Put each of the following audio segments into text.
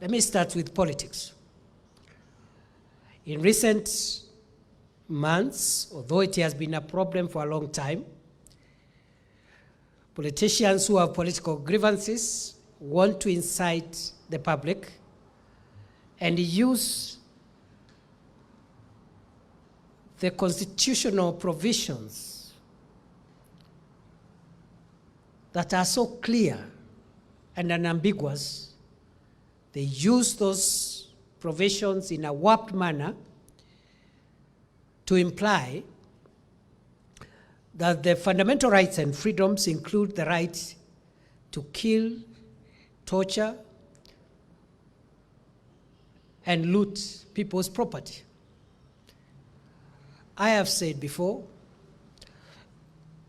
Let me start with politics. In recent months, although it has been a problem for a long time, politicians who have political grievances want to incite the public and use the constitutional provisions that are so clear and unambiguous. They use those provisions in a warped manner to imply that the fundamental rights and freedoms include the right to kill, torture, and loot people's property. I have said before,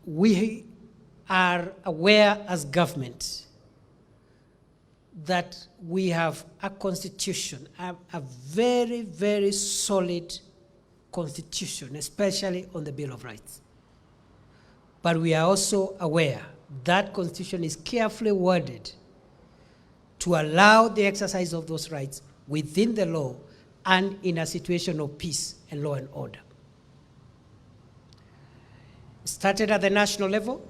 we are aware as government that we have a constitution, a very, very solid constitution, especially on the Bill of Rights. But we are also aware that constitution is carefully worded to allow the exercise of those rights within the law and in a situation of peace and law and order. Started at the national level.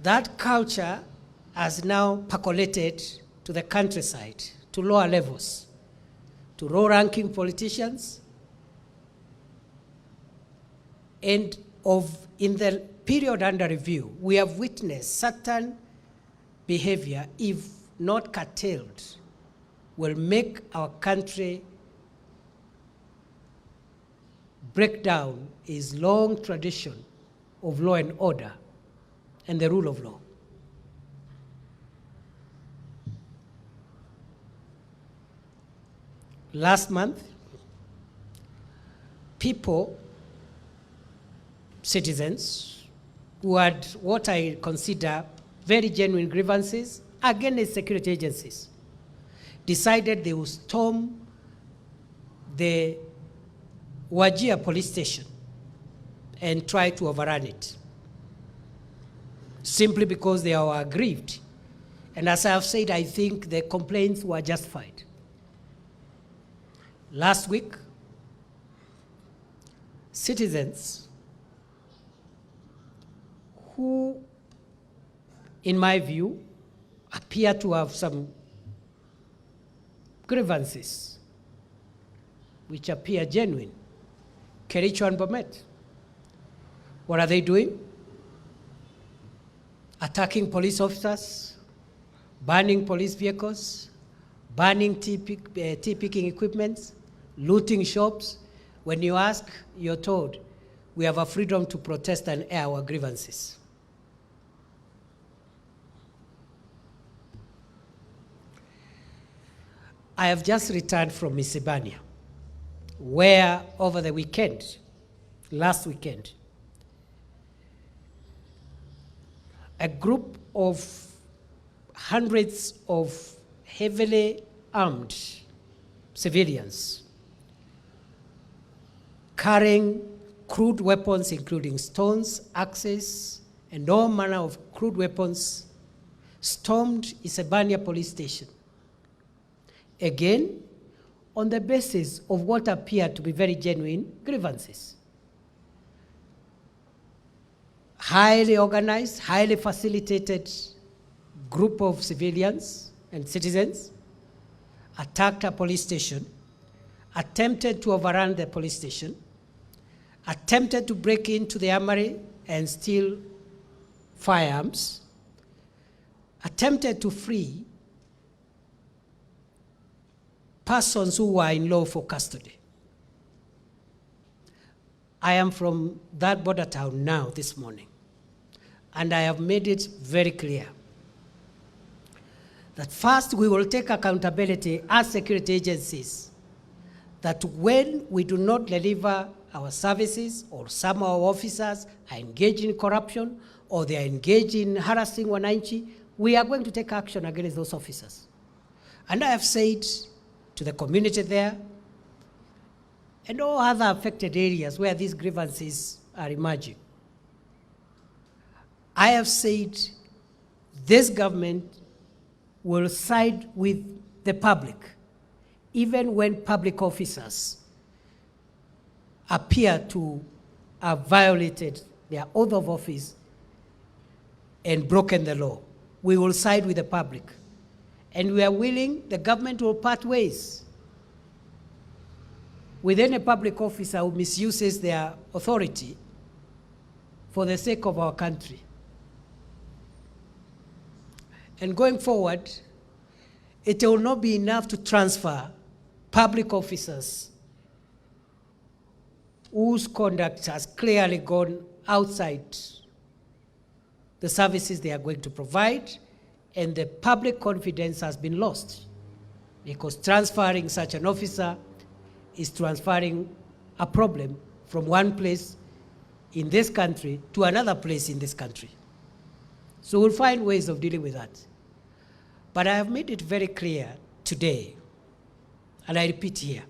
That culture has now percolated to the countryside, to lower levels, to low-ranking politicians, and in the period under review, we have witnessed certain behavior, if not curtailed, will make our country break down its long tradition of law and order and the rule of law. Last month, people, citizens, who had what I consider very genuine grievances against security agencies, decided they would storm the Wajir police station and try to overrun it, simply because they are aggrieved. And as I have said, I think the complaints were justified. Last week, citizens who, in my view, appear to have some grievances which appear genuine, Kericho and Bomet. What are they doing? Attacking police officers, burning police vehicles, burning tea-picking equipment, looting shops. When you ask, you're told, we have a freedom to protest and air our grievances. I have just returned from Isibania, where over the weekend, last weekend, a group of hundreds of heavily armed civilians carrying crude weapons, including stones, axes, and all manner of crude weapons, stormed Isebania police station. Again, on the basis of what appeared to be very genuine grievances. Highly organized, highly facilitated group of civilians and citizens attacked a police station, attempted to overrun the police station, attempted to break into the armory and steal firearms, attempted to free persons who were in lawful custody. I am from that border town now this morning, and I have made it very clear that first we will take accountability as security agencies that when we do not deliver our services or some of our officers are engaged in corruption or they are engaged in harassing wananchi, we are going to take action against those officers. And I have said to the community there and all other affected areas where these grievances are emerging, I have said this government will side with the public, even when public officers appear to have violated their oath of office and broken the law. We will side with the public. And we are willing, the government will part ways with any public officer who misuses their authority for the sake of our country. And going forward, it will not be enough to transfer public officers whose conduct has clearly gone outside the services they are going to provide, and the public confidence has been lost, because transferring such an officer is transferring a problem from one place in this country to another place in this country. So we'll find ways of dealing with that. But I have made it very clear today, and I repeat here,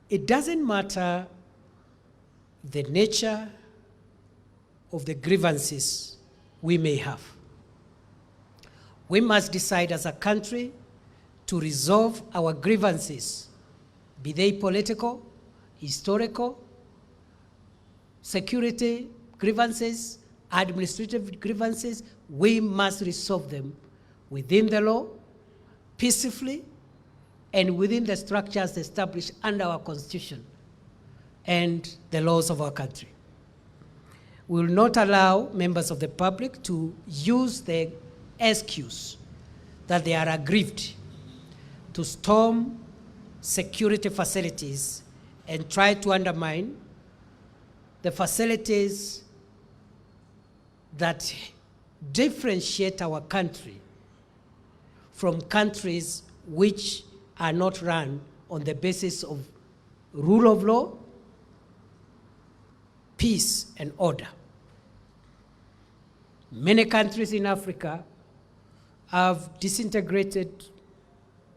it doesn't matter the nature of the grievances we may have. We must decide as a country to resolve our grievances, be they political, historical, security grievances, administrative grievances. We must resolve them within the law, peacefully, and within the structures established under our Constitution and the laws of our country. We will not allow members of the public to use the excuse that they are aggrieved to storm security facilities and try to undermine the facilities that differentiate our country from countries which are not run on the basis of rule of law, peace, and order. Many countries in Africa have disintegrated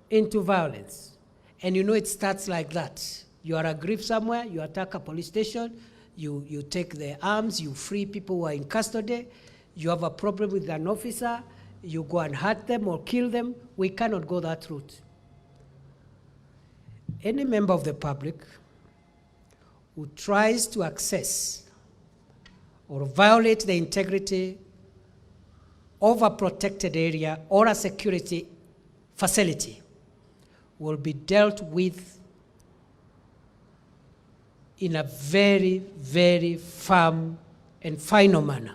into violence. And you know it starts like that. You are aggrieved somewhere, you attack a police station, you take their arms, you free people who are in custody, you have a problem with an officer, you go and hurt them or kill them. We cannot go that route. Any member of the public who tries to access or violate the integrity of a protected area or a security facility will be dealt with in a very, very firm and final manner.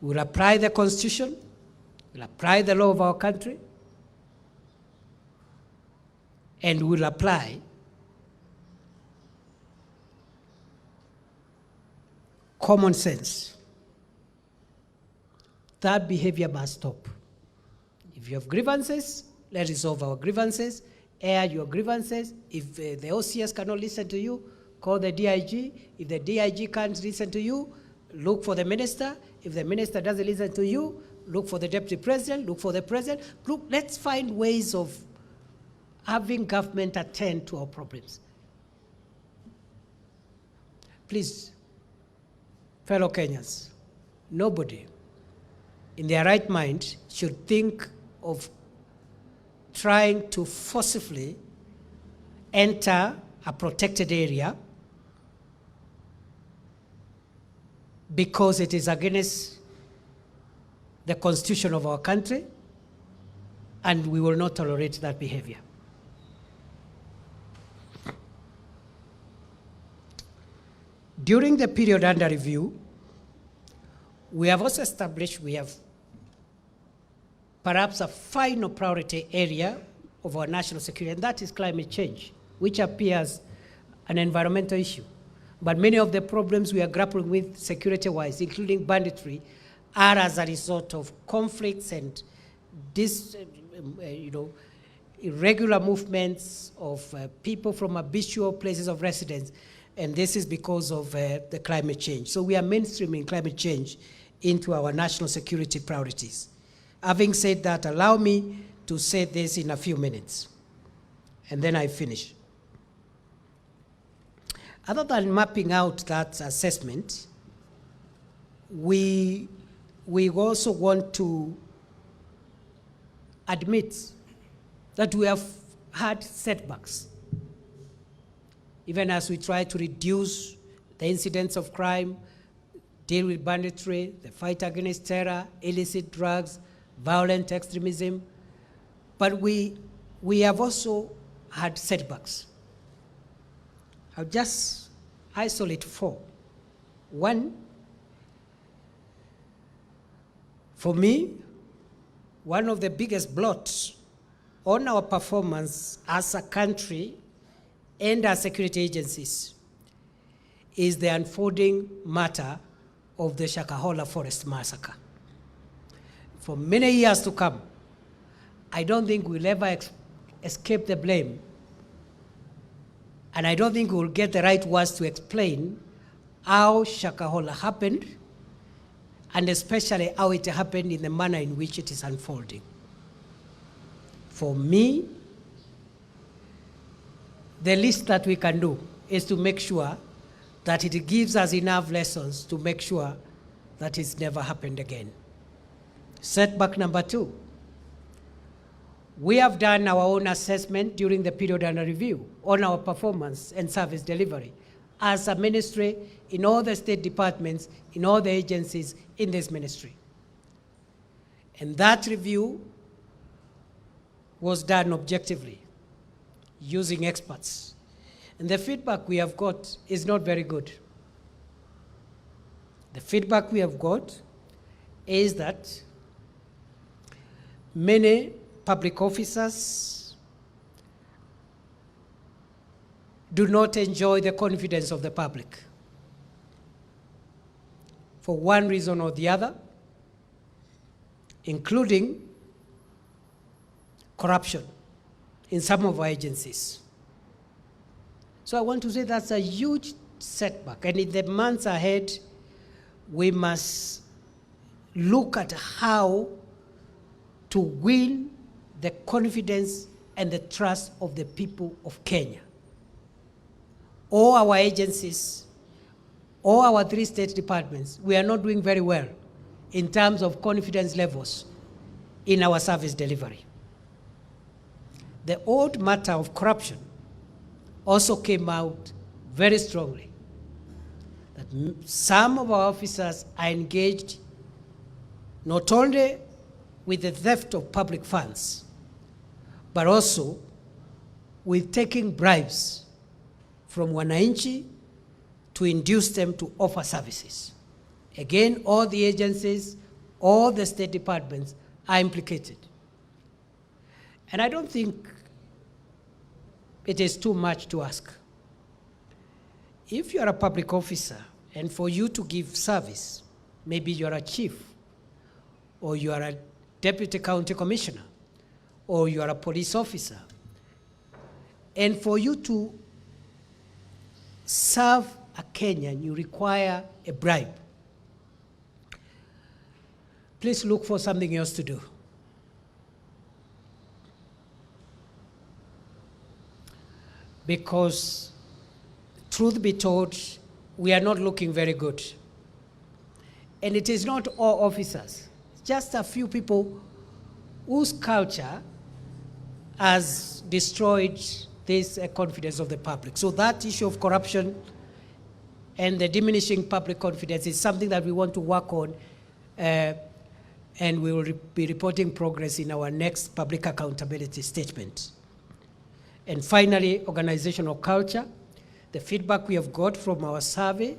We'll apply the Constitution, we'll apply the law of our country, and we'll apply common sense. That behavior must stop. If you have grievances, let's resolve our grievances, air your grievances. If the OCS cannot listen to you, call the DIG. If the DIG can't listen to you, look for the minister. If the minister doesn't listen to you, look for the deputy president, look for the president. Look, let's find ways of having government attend to our problems. Please, fellow Kenyans, nobody in their right mind should think of trying to forcibly enter a protected area because it is against the Constitution of our country, and we will not tolerate that behavior. During the period under review, we have also established, we have perhaps a final priority area of our national security, and that is climate change, which appears an environmental issue. But many of the problems we are grappling with security-wise, including banditry, are as a result of conflicts and irregular movements of people from habitual places of residence. And this is because of the climate change. So we are mainstreaming climate change into our national security priorities. Having said that, allow me to say this in a few minutes, and then I finish. Other than mapping out that assessment, we also want to admit that we have had setbacks. Even as we try to reduce the incidence of crime, deal with banditry, the fight against terror, illicit drugs, violent extremism, but we have also had setbacks. I'll just isolate 4. One, for me, one of the biggest blots on our performance as a country and as security agencies is the unfolding matter of the Shakahola Forest Massacre. For many years to come, I don't think we'll ever escape the blame, and I don't think we'll get the right words to explain how Shakahola happened, and especially how it happened in the manner in which it is unfolding. For me, the least that we can do is to make sure that it gives us enough lessons to make sure that it's never happened again. Setback number 2. We have done our own assessment during the period under review on our performance and service delivery as a ministry in all the state departments, in all the agencies in this ministry. And that review was done objectively, using experts. And the feedback we have got is not very good. The feedback we have got is that many public officers do not enjoy the confidence of the public for one reason or the other, including corruption in some of our agencies. So I want to say that's a huge setback, and in the months ahead, we must look at how to win the confidence and the trust of the people of Kenya. All our agencies, all our 3 state departments, we are not doing very well in terms of confidence levels in our service delivery. The old matter of corruption also came out very strongly, that some of our officers are engaged not only with the theft of public funds, but also with taking bribes from wananchi to induce them to offer services. Again, all the agencies, all the state departments are implicated. And I don't think it is too much to ask. If you are a public officer and for you to give service, maybe you are a chief, or you are a deputy county commissioner, or you are a police officer, and for you to serve a Kenyan, you require a bribe. Please look for something else to do. Because, truth be told, we are not looking very good. And it is not all officers, just a few people whose culture has destroyed this confidence of the public. So that issue of corruption and the diminishing public confidence is something that we want to work on, and we will be reporting progress in our next public accountability statement. And finally, organizational culture. The feedback we have got from our survey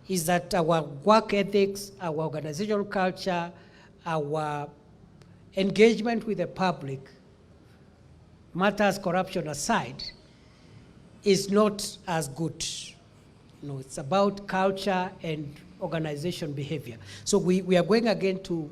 is that our work ethics, our organizational culture, our engagement with the public, matters corruption aside, is not as good. You know, it's about culture and organization behavior. So we are going again to